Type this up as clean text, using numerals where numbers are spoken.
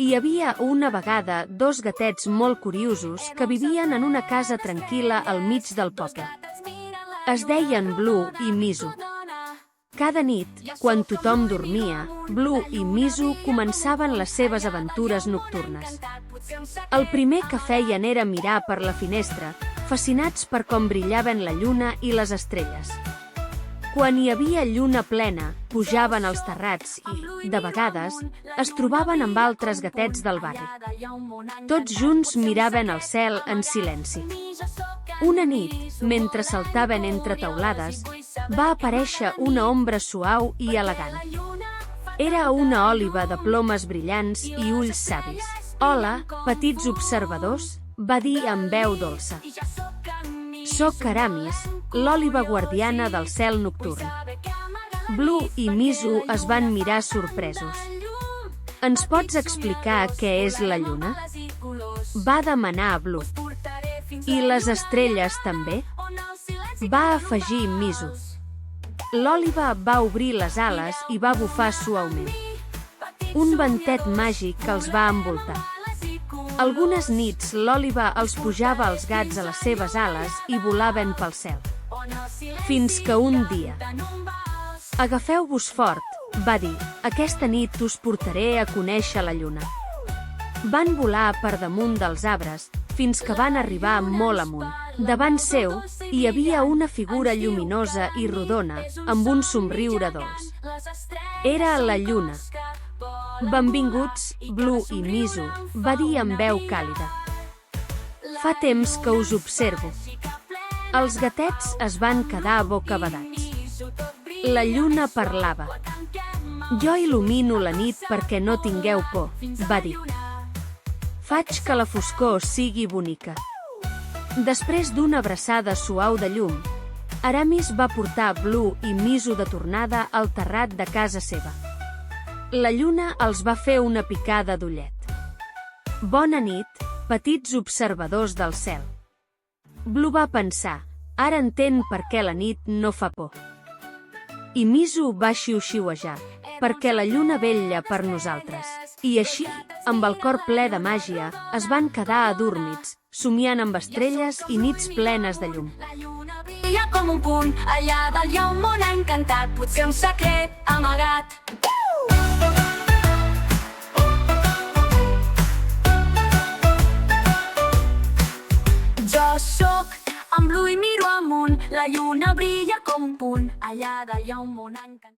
Hi havia una vegada dos gatets molt curiosos que vivien en una casa tranquil·la al mig del poble. Es deien Blue i Misu. Cada nit, quan tothom dormia, Blue i Misu començaven les seves aventures nocturnes. El primer que feien era mirar per la finestra, fascinats per com brillaven la lluna i les estrelles. Quan hi havia lluna plena, pujaven als terrats i, de vegades, es trobaven amb altres gatets del barri. Tots junts miraven al cel en silenci. Una nit, mentre saltaven entre teulades, va aparèixer una ombra suau i elegant. Era una òliba de plomes brillants i ulls savis. «Hola, petits observadors», va dir amb veu dolça. «Soc Aramis, l'òliba guardiana del cel nocturn». Blue i Misu es van mirar sorpresos. «Ens pots explicar què és la lluna?», va demanar Blue. «I les estrelles també?», va afegir Misu. L'òliba va obrir les ales i va bufar suaument. Un ventet màgic que els va envoltar. Algunes nits l'òliba els pujava als gats a les seves ales i volaven pel cel. Fins que un dia... «Agafeu-vos fort», va dir, «aquesta nit us portaré a conèixer la lluna». Van volar per damunt dels arbres fins que van arribar molt amunt. Davant seu hi havia una figura lluminosa i rodona amb un somriure dolç. Era la lluna. «Benvinguts, Blue i Misu», va dir amb veu càlida. «Fa temps que us observo». Els gatets es van quedar bocabadats. La lluna parlava. «Jo il·lumino la nit perquè no tingueu por», va dir. «Faig que la foscor sigui bonica». Després d'una abraçada suau de llum, Aramis va portar Blue i Misu de tornada al terrat de casa seva. La lluna els va fer una picada d'ullet. «Bona nit, petits observadors del cel». Blue va pensar, «Ara entenc per què la nit no fa por». I Misu va xiu-xiuejar, «Perquè la lluna vetlla per nosaltres». I així, amb el cor ple de màgia, es van quedar adormits, somiant amb estrelles i nits plenes de llum. La lluna brilla com un punt, allà dalt hi ha un món encantat, potser un secret amagat. Jo sóc en Blue i miro amunt, la lluna brilla com un punt, allà dalt hi ha un món encantat.